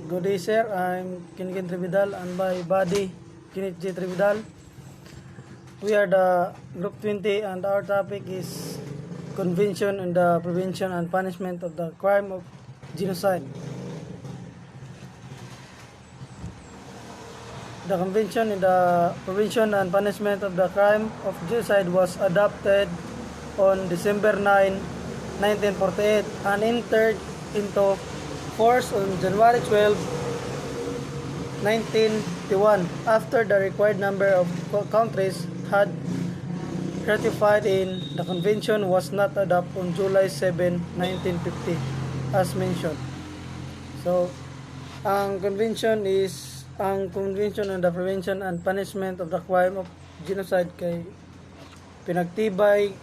Good day, sir. I'm Kinikin Tribidal and my buddy, Kinit J. Tribidal. We are the Group 20 and our topic is Convention on the Prevention and Punishment of the Crime of Genocide. The Convention on the Prevention and Punishment of the Crime of Genocide was adopted on December 9, 1948 and entered into force on January 12, 1951 after the required number of countries had ratified in the convention was not adopted on July 7, 1950 as mentioned. So, ang convention on the prevention and punishment of the crime of genocide kay pinagtibay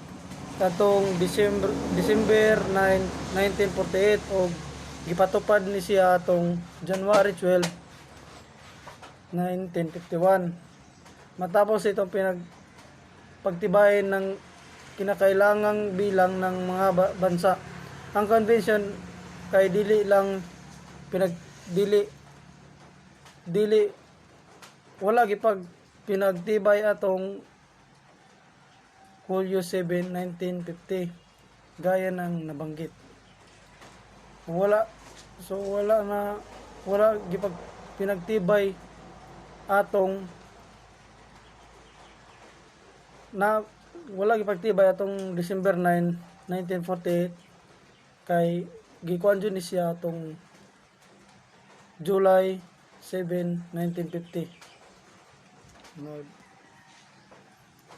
katong December 9, 1948 o gipatupad ni siya atong January 12, 1951. Matapos itong pagtibayin ng kinakailangang bilang ng mga bansa. Ang convention kay dili wala gipag pinagtibay atong Hulyo 7, 1950 gaya ng nabanggit. Wala gipag pinagtibay atong December 9, 1948 kay gikuan jud ni siya atong July 7, 1950.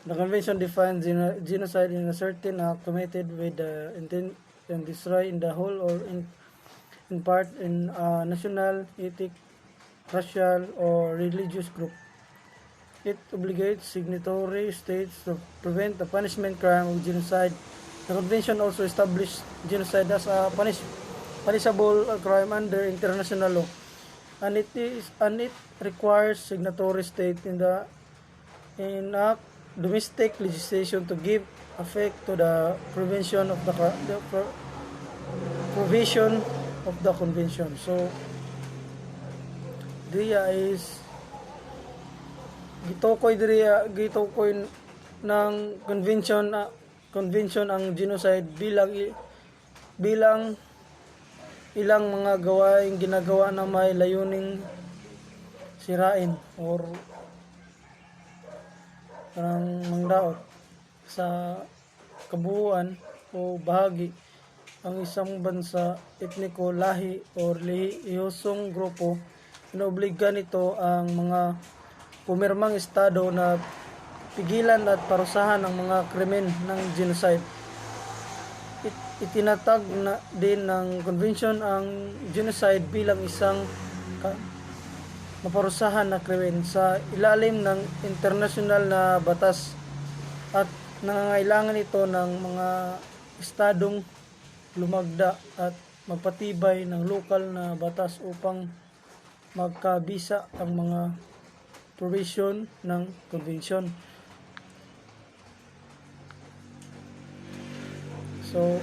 The convention defines genocide in a certain act committed with the intent and destroy in the whole or in part in a national, ethnic, racial, or religious group. It obligates signatory states to prevent the punishment crime of genocide. The convention also established genocide as a punishable crime under international law, and it requires signatory states in enact domestic legislation to give effect to the prevention of the provision of the convention. So diya is gitukoy ng convention ang genocide bilang ilang mga gawaing ginagawa na may layuning sirain or parang mangdaot sa kabuuan o bahagi ang isang bansa, etniko, lahi o relihiyosong grupo. Inobliga nito ang mga pumirmang estado na pigilan at parusahan ang mga krimen ng genocide. Itinatag na din ng convention ang genocide bilang isang maparusahan na krimen sa ilalim ng internasyonal na batas at nangangailangan ito ng mga estadong lumagda at magpatibay ng lokal na batas upang magkabisa ang mga provision ng convention. So,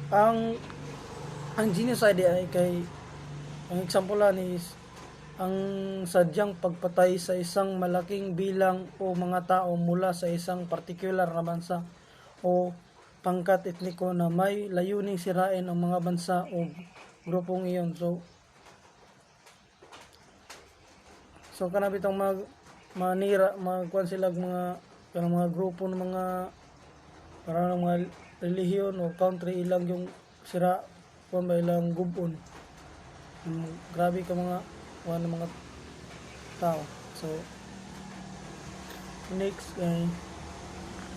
ang genocide ay ang example is ang sadyang pagpatay sa isang malaking bilang o mga tao mula sa isang partikular na bansa o pangkat etniko na may layuning sirain ang mga bansa o grupong iyon. So kanang bitong magkuan sila mga grupo ng mga parang mga relihiyon o country ilang yung sira kung ba ilang gubon. Grabe ka mga tao. So next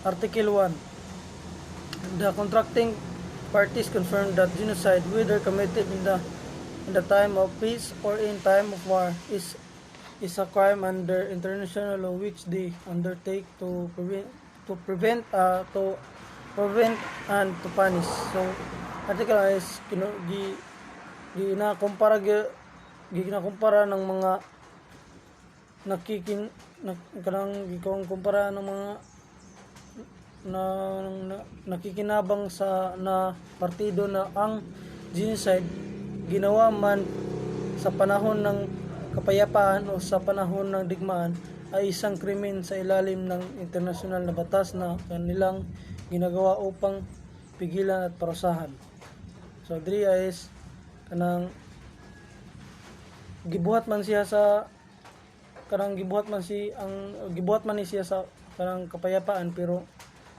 Article 1. The contracting parties confirm that genocide, whether committed in the time of peace or in time of war, is a crime under international law which they undertake to prevent and to punish. So article is ginakumpara ng mga kumpara ng mga nakikinabang sa na partido na ang genocide ginawa man sa panahon ng kapayapaan o sa panahon ng digmaan ay isang krimen sa ilalim ng internasyonal na batas na kanilang ginagawa upang pigilan at parusahan. So diri is kanang gibuhat man siya sa kanang gibuhat man ni siya sa kanang kapayapaan, pero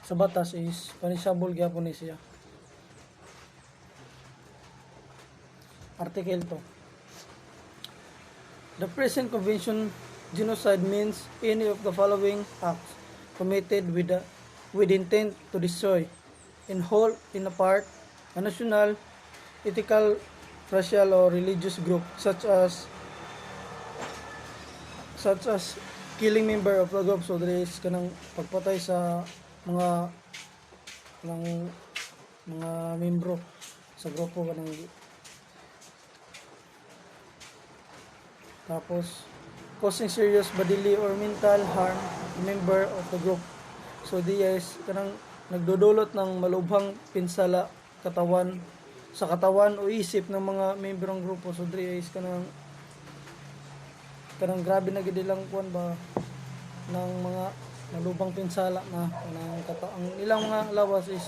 sa batas is punishable gyapon ni siya. Article 2. The present convention genocide means any of the following acts committed with intent to destroy in whole, in a part, a national, ethical, racial or religious group such as killing member of the group. So there is kanang pagpatay sa mga membro sa grupo kanang. Tapos causing serious bodily or mental harm to member of the group. So is kanang nagdudulot ng malubhang pinsala sa katawan o isip ng mga miyembro ng grupo. So is kanang grabe na gid lang kuan ba ng mga malubhang pinsala na kanang ang ilang mga lawas is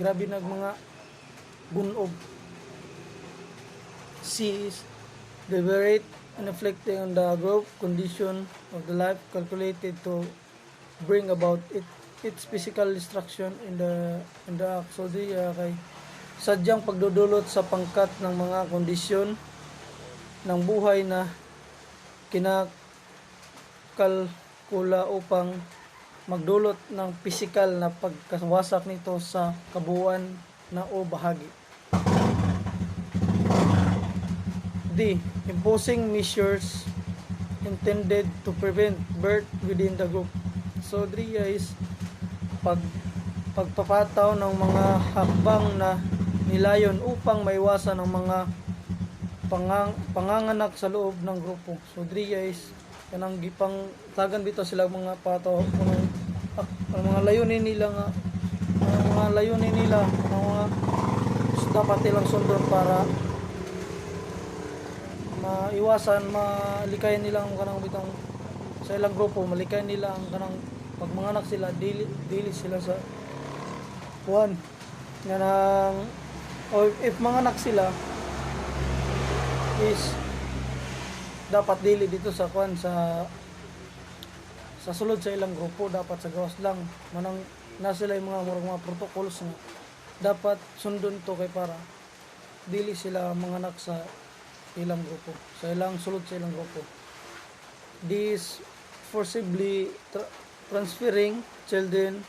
grabe nag mga bunog. C is deliberate and inflicting on the group condition of the life calculated to bring about its physical destruction in the act. So kay sadyang pagdudulot sa pangkat ng mga kondisyon ng buhay na kinakalkula upang magdulot ng pisikal na pagkawasak nito sa kabuuan na o bahagi. D. Imposing measures intended to prevent birth within the group. So, is pagpapataw ng mga hakbang na nilayon upang maiwasan ang mga panganganak sa loob ng grupo. So, is kanang gipang tagan dito sila mga pataw ang mga layunin nila dapat nilang sundon para maiwasan, malikayan nila ang kanang bitang sa ilang grupo, malikayan nila ang kanang pag manganak sila, dili sila sa kuan nga nang, o if manganak sila is dapat dili dito sa kuan sa sulod sa ilang grupo, dapat sa gawas lang manang na sila yung mga protocols na dapat sundon to kay para dili sila manganak sa ilang grupo, sa ilang sulod sa ilang grupo. This forcibly transferring children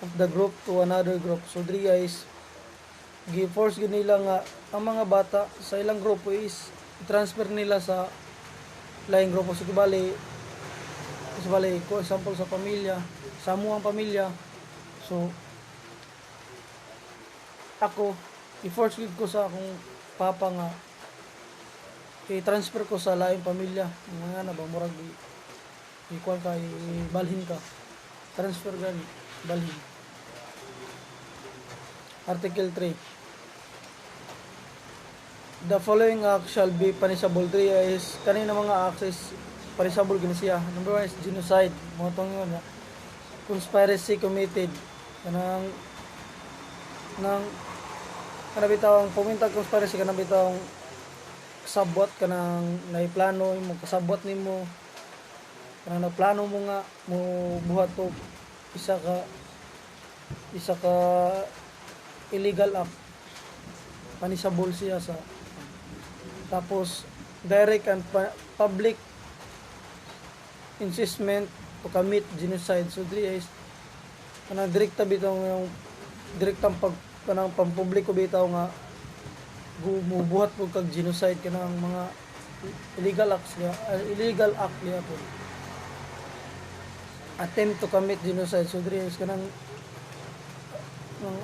of the group to another group. So is gi-force nila nga ang mga bata sa ilang grupo is transfer nila sa laing grupo. So bali ko example sa pamilya, sa amuang pamilya. So ako i-force ko sa akong papa nga i-transfer ko sa laing pamilya nga na ba murag ikuan ka, balhin ka, transfer gani, balhin. Article 3. The following act shall be punishable. 3 is kanina mga acts is punishable gani siya. Number 1 is genocide, mo tong yun na conspiracy committed kanang bitawang puminta conspiracy kanang bitawang kasabot kanang naiplano mo, kasabot nimo kanang nagplano mo nga mo buhat to isa ka illegal act, punishable siya sa. Tapos direct and public insistment to commit genocide. So is kanang direkta bitaw yung direktang kanang pampubliko bitaw nga buhat po kag genocide kanang mga illegal act niya po. Attempt to commit genocide. So is kanang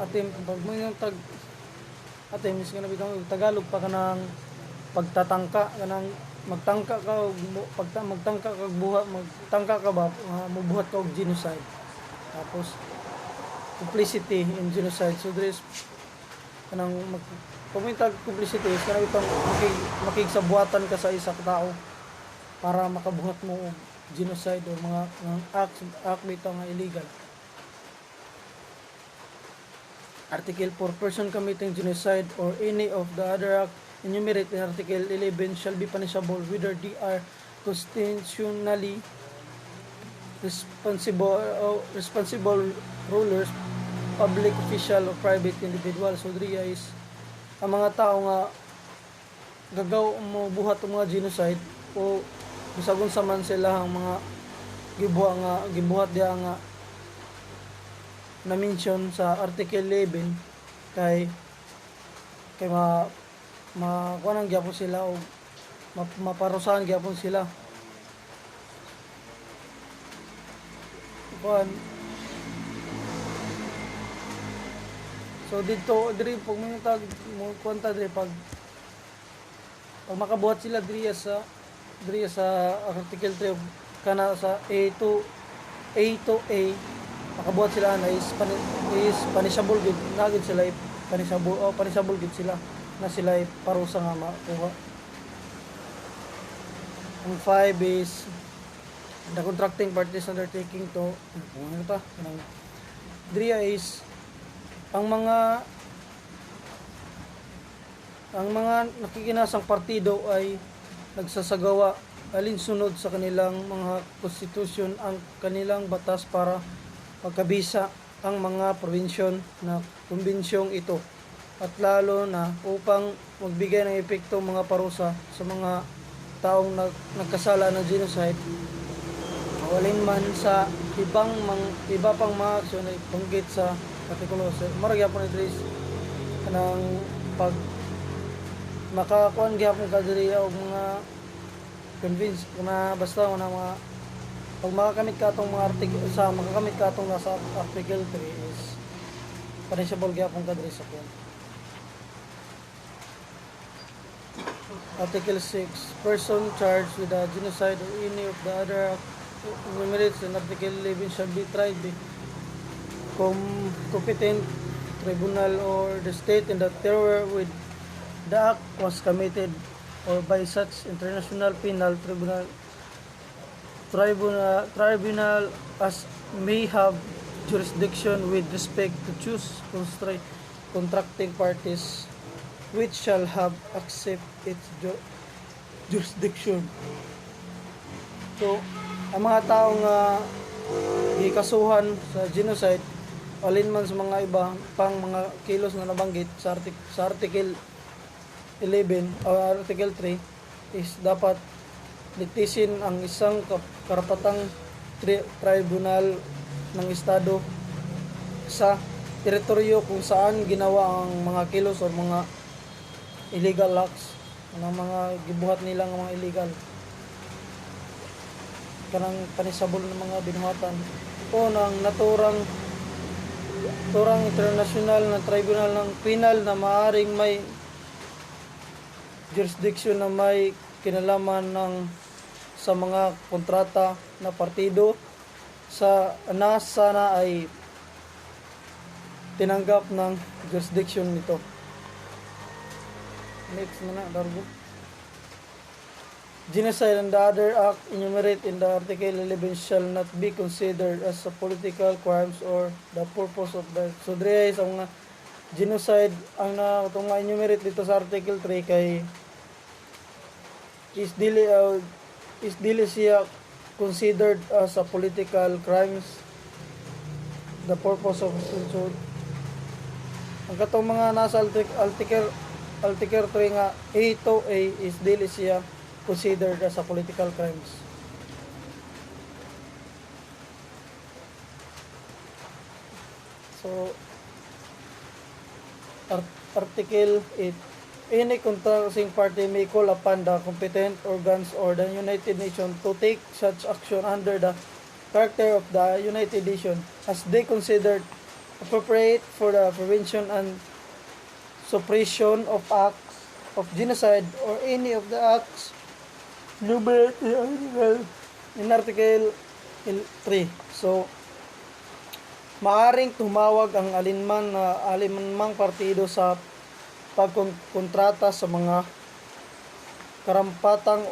attempt pag yung attempt is kanang bitang Tagalog pa kanang pagtatangka kanang magtangka ka ba mubuhat ka og genocide. Tapos complicity in genocide. So is kanang pamintag publicity is kanang itong makigsabuatan ka sa isa ka tao para makabuhat mo og genocide o mga act bitaw nga illegal. Article 4, person committing genocide or any of the other act enumerated in Article 11 shall be punishable whether they are constitutionally responsible rulers, public official or private individual. So diriya is ang mga tao nga gagaw mo buhat og mga genocide o bisagon sa man sila ang mga gibuhat diha nga na mention sa Article 11 kay kuanang gyapon sila o maparusahan gyapon sila. Kuan. So diri pag mo kwenta diri pag makabuhat sila diri sa Article 3 kana sa A to A makabuhat sila na is punishable gid nagid sila punishable gid sila na sila parusa nga makuha. Ang 5 is the contracting parties undertaking to diriya is ang mga nakikinasang partido ay nagsasagawa alinsunod sa kanilang mga konstitusyon ang kanilang batas para pagkabisa ang mga probinsyon na kumbensyong ito at lalo na upang magbigay ng epekto mga parusa sa mga taong nagkasala ng genocide walin man sa iba pang mga aksyon ay banggit sa artikulo. Marag yapon idris kanang pag makakuan gyapon ka diri og mga convince na basta una mga pag makakamit ka atong mga makakamit ka atong nasa Article 3 is punishable gyapon ka diri sa kun. Article 6, person charged with a genocide or any of the other enumerated in Article 11 shall be tried by competent tribunal or the state in the terror with the act was committed or by such international penal tribunal as may have jurisdiction with respect to choose contracting parties which shall have accept its jurisdiction. So, ang mga taong gikasuhan sa genocide alinman sa mga iba pang mga kilos na nabanggit sa Article 11 o Article 3 is dapat litisin ang isang karapatang tribunal ng estado sa teritoryo kung saan ginawa ang mga kilos o mga illegal acts ng mga gibuhat nilang mga illegal kanang panisabol ng mga binuhatan o ng naturang international na tribunal ng penal na maaring may jurisdiction na may kinalaman sa mga kontrata na partido sa nasa na ay tinanggap ng jurisdiction nito. Next na Darbo. Genocide and the other act enumerated in the Article 11 shall not be considered as a political crimes or the purpose of the. So dre is ang genocide ang itong enumerate dito sa Article 3 kay is dili siya considered as a political crimes the purpose of so ang katong mga nasa Article 3 nga A to A is dili siya considered as a political crimes. So Article 8, any contracting party may call upon the competent organs or the United Nations to take such action under the charter of the United Nations as they considered appropriate for the prevention and suppression of acts of genocide or any of the acts enumerated in Article 3. So, maaring tumawag ang alinmang partido sa pagkontrata sa mga karampatang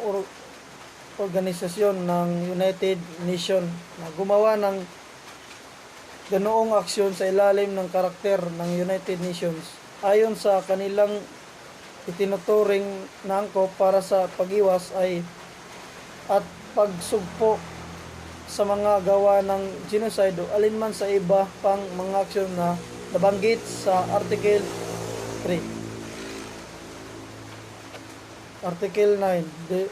organisasyon ng United Nations na gumawa ng ganoong aksyon sa ilalim ng karakter ng United Nations ayon sa kanilang itinuturing na angkop para sa pag-iwas ay at pagsugpo sa mga gawa ng genocide o alinman sa iba pang mga aksyon na nabanggit sa Article 3. Article 9. The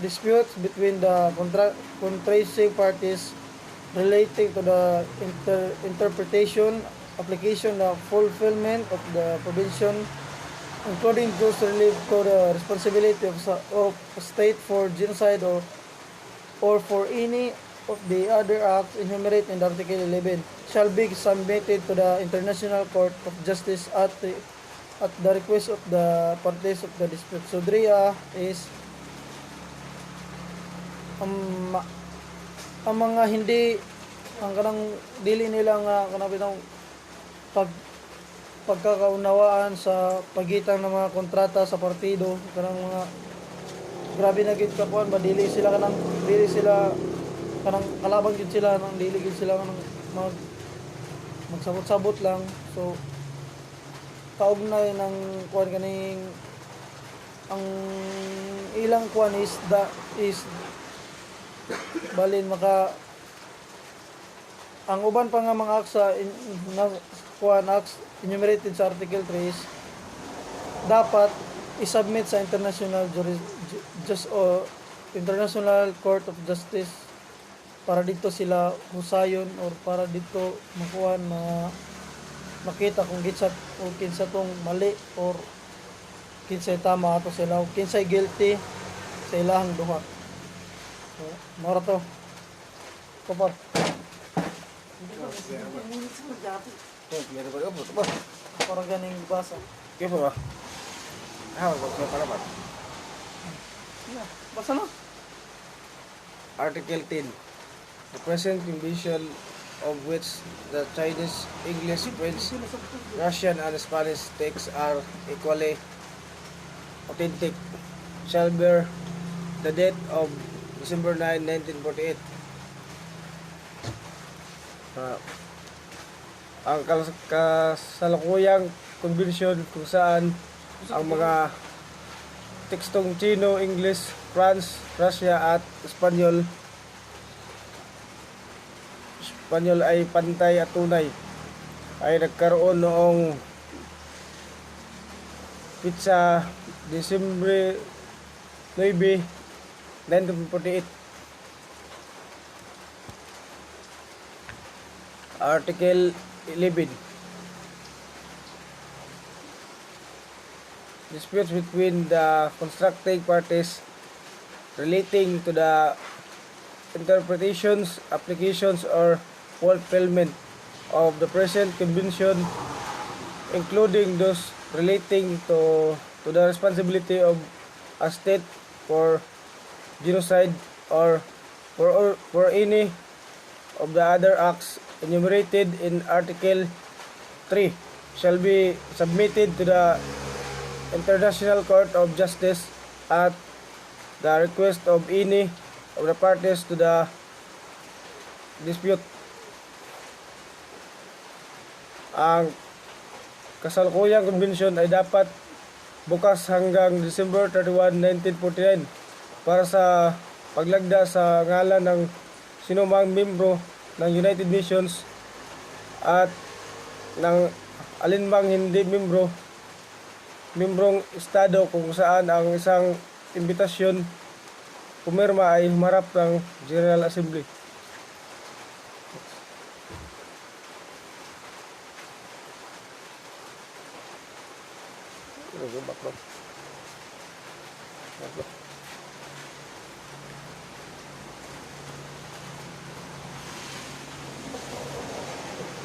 disputes between the contracting parties relating to the interpretation, application, the fulfillment of the provision, including those related to the responsibility of state for genocide or for any of the other acts enumerated in Article 11, shall be submitted to the International Court of Justice at the request of the parties of the dispute. So, DREA is ang mga hindi ang kanang dili nila nga kanang bitong pagkakaunawaan sa pagitan ng mga kontrata sa partido, kanang mga grabe na gid kakuan ba, dili sila kanang kalabang gid sila nang dili gid sila kanang magsabot-sabot lang. So kaugnay ng kuan kaning ang ilang kuan is balin maka ang uban pa nga mga aksa na kuan acts enumerated sa Article 3 is dapat isubmit sa International Court of Justice para dito sila husayon or para dito makuha na makita kung kinsa tong mali or kinsay tama ato sila o kinsay guilty sa ilahang duha. So, mara to. Kapag parang ganing basa. Kaya ba? Para. Basa na. Article 10. The present convention of which the Chinese, English, French, Russian, and Spanish texts are equally authentic shall bear the date of December 9, 1948. Ang kasalukuyang convention kung saan ang mga tekstong Chino, English, France, Russia at Espanyol ay pantay at tunay ay nagkaroon noong pitsa Disyembre 9, 1948. Article 11. Disputes between the contracting parties relating to the interpretations, applications, or fulfillment of the present convention, including those relating to the responsibility of a state for genocide or for any of the other acts enumerated in Article 3 shall be submitted to the International Court of Justice at the request of any of the parties to the dispute. Ang kasalukuyang convention ay dapat bukas hanggang December 31, 1949 para sa paglagda sa ngalan ng sinumang membro ng United Nations at ng alinmang hindi membrong estado kung saan ang isang imbitasyon pumirma ay humarap ng General Assembly.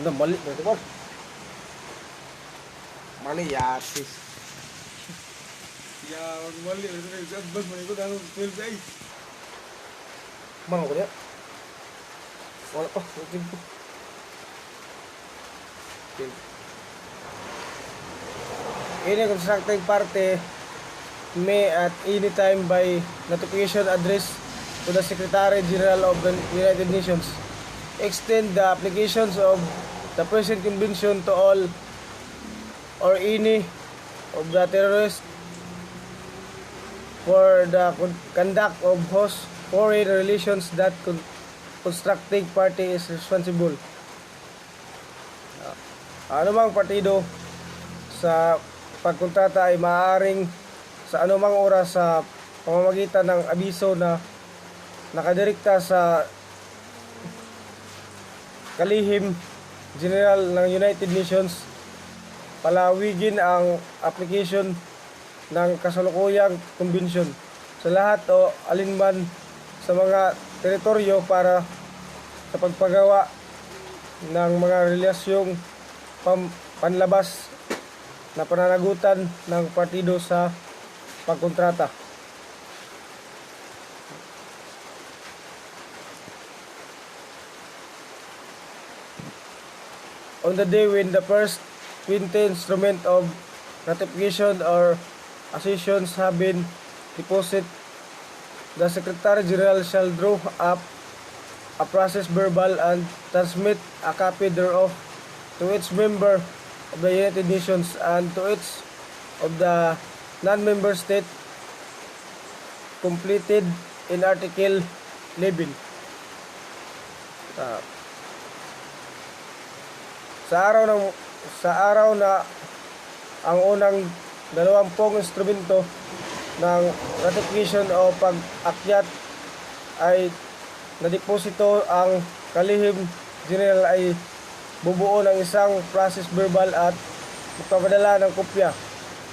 Mali na ito ba? Mali yatis. Ya, mali. Bas mo ito ang 12 ay. Mana ko niya? Wala pa. Okay po. Okay. any constructing party may at any time by notification addressed to the Secretary General of the United Nations extend the applications of the present convention to all or any of the terrorists for the conduct of host foreign relations that constructing party is responsible. Anumang partido sa pagkontrata ay maaaring sa anumang oras sa pamamagitan ng abiso na nakadirekta sa kalihim general ng United Nations palawigin ang application ng kasalukuyang konbensyon sa lahat o alinman sa mga teritoryo para sa pagpagawa ng mga relasyong panlabas na pananagutan ng partido sa pagkontrata. On the day when the first 20 instrument of ratification or accessions have been deposited, the Secretary General shall draw up a process verbal and transmit a copy thereof to each member of the United Nations and to each of the non-member state completed in Article 11. Sa araw na ang unang 20 instrumento ng ratification o pag-akyat ay nadeposito, ang kalihim general ay bubuo ng isang process verbal at magpapadala ng kopya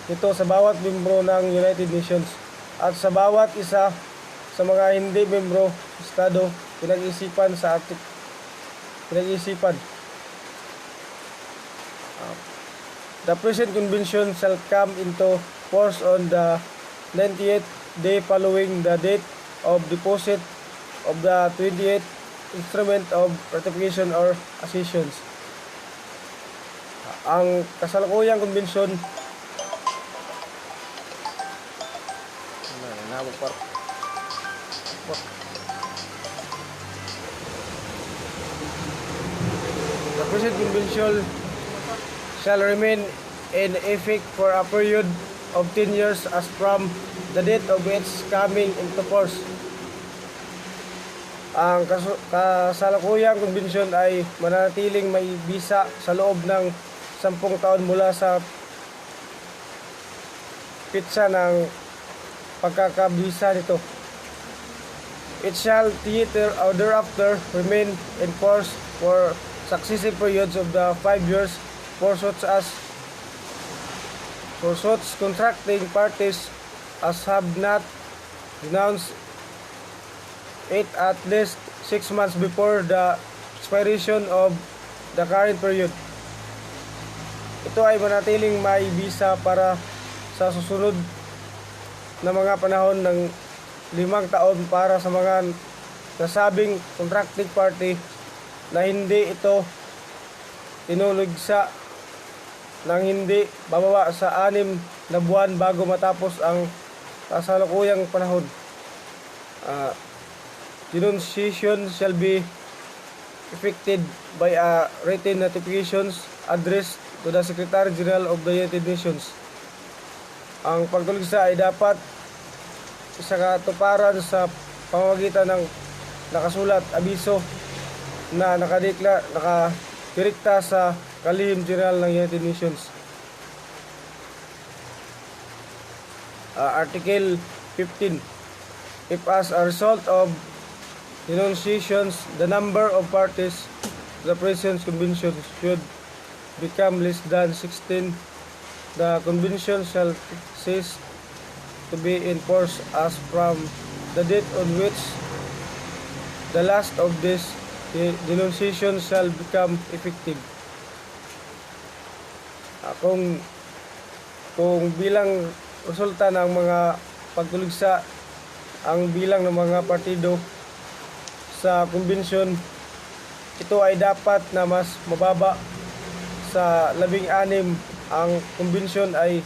nito sa bawat membro ng United Nations at sa bawat isa sa mga hindi membro estado pinag-isipan. The present convention shall come into force on the 98th day following the date of deposit of the 28th instrument of ratification or accessions. Ang kasalukuyang konbensyon the present convention shall remain in effect for a period of 10 years as from the date of its coming into force. Ang kasalukuyang konbensyon ay mananatiling may bisa sa loob ng 10 taon mula sa pitsa ng pagkakabisa nito. It shall thereafter remain in force for successive periods of the 5 years for such contracting parties as have not denounced it at least 6 months before the expiration of the current period. Ito ay manatiling may bisa para sa susunod na mga panahon ng 5 taon para sa mga nasabing contracting party na hindi ito tinuligsa ng hindi bababa sa 6 na buwan bago matapos ang kasalukuyang panahon. Denunciation shall be effected by a written notifications addressed to the Secretary General of the United Nations. Ang pagtuligsa ay dapat sa katuparan sa pamamagitan ng nakasulat abiso na nakadirekta sa kalihim general ng United Nations. Article 15. If as a result of denunciations the number of parties to the present convention should become less than 16, the convention shall cease to be in force as from the date on which the last of this denunciation shall become effective. Kung bilang resulta ng mga pagtuligsa ang bilang ng mga partido sa konbensyon, ito ay dapat na mas mababa sa 16. Ang konbensyon ay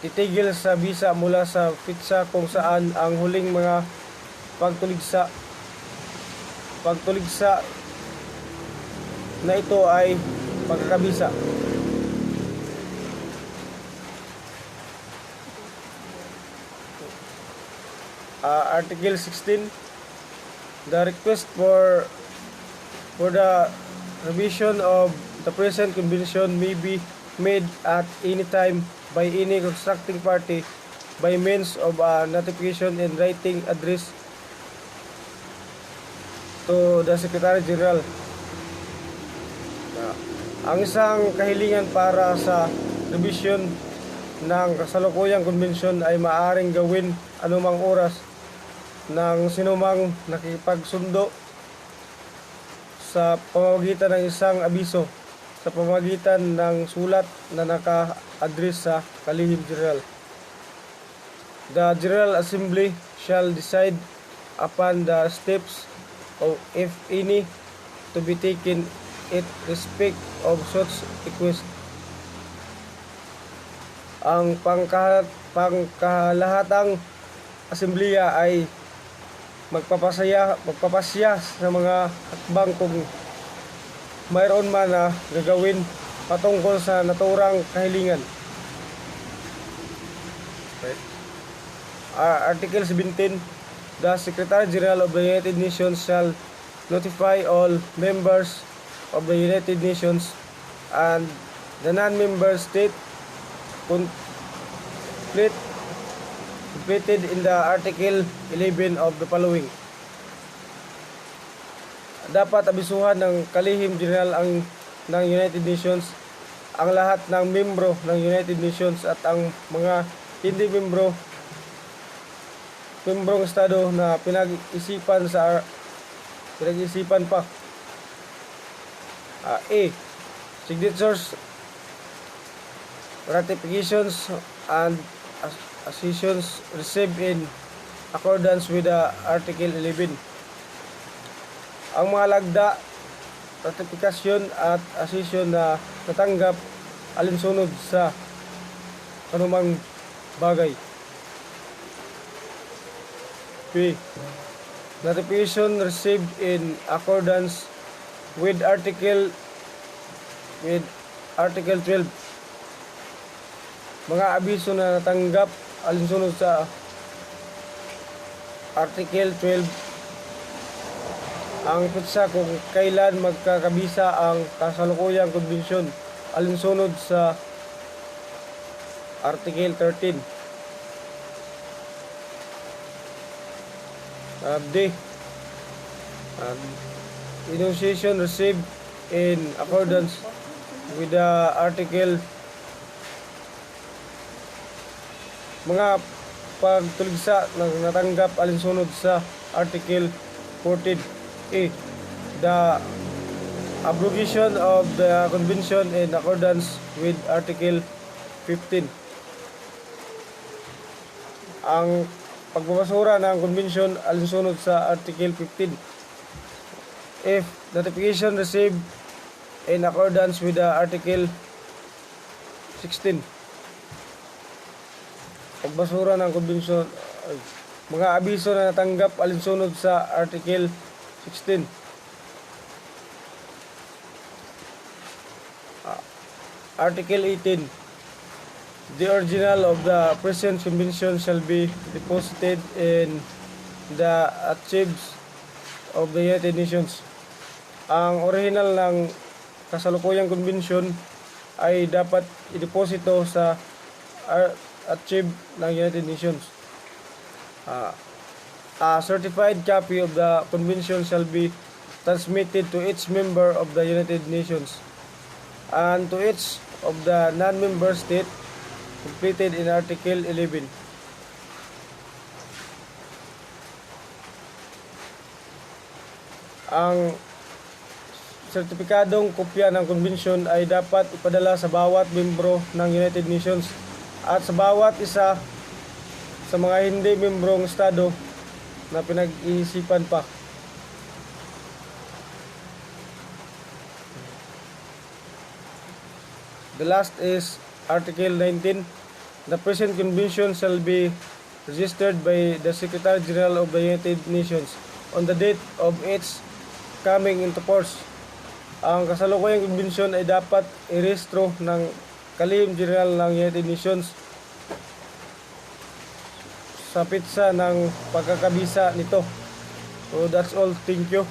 titigil sa bisa mula sa pitsa kung saan ang huling mga pagtuligsa na ito ay pagkakabisa. Article 16, the request for the revision of the present convention may be made at any time by any contracting party by means of a notification in writing address to the Secretary General. Ang isang kahilingan para sa revision ng kasalukuyang konbensyon ay maaaring gawin anumang oras ng sinumang nakipagsundo sa pamamagitan ng isang abiso sa pamamagitan ng sulat na naka-address sa Kalihim General. The General Assembly shall decide upon the steps of, if any, to be taken in respect of such request. Ang pangkalahatang asembleya ay magpapasya sa mga hakbang kung mayroon man na gagawin patungkol sa naturang kahilingan. Article 17, the Secretary General of the United Nations shall notify all members of the United Nations and the non-member state completed in the Article 11 of the following. Dapat abisuhan ng Kalihim General ng United Nations ang lahat ng membro ng United Nations at ang mga hindi membrong estado na pinag-isipan pa. Signatures, ratifications, and accessions received in accordance with the Article 11. Ang mga lagda, ratifikasyon at accession na natanggap alinsunod sa anumang bagay. P. Ratification received in accordance with Article 12. Mga abiso na natanggap alinsunod sa Article 12. Ang pitsa kung kailan magkakabisa ang kasalukuyang konbensyon alinsunod sa Article 13. D. Enunciation received in accordance with the Article. Mga pagtuligsa na natanggap alinsunod sa Article 14. A. The abrogation of the convention in accordance with Article 15. Ang pagbabasura ng convention alinsunod sa Article 15. If notification received in accordance with the Article 16. Pagbasura ng konbensyon, mga abiso na natanggap alinsunod sa Article 16. Article 18. The original of the present convention shall be deposited in the archives of the United Nations. Ang original ng kasalukuyang konbensyon ay dapat ideposito sa archive ng United Nations. A certified copy of the convention shall be transmitted to each member of the United Nations and to each of the non-member state completed in Article 11. Ang sertipikadong kopya ng konbensyon ay dapat ipadala sa bawat membro ng United Nations at sa bawat isa sa mga hindi membrong estado na pinag-iisipan pa. The last is Article 19. The present convention shall be registered by the Secretary General of the United Nations on the date of its coming into force. Ang kasalukuyang convention ay dapat irehistro ng Kalihim General ng United Nations sa pitsa ng pagkakabisa nito. So that's all. Thank you.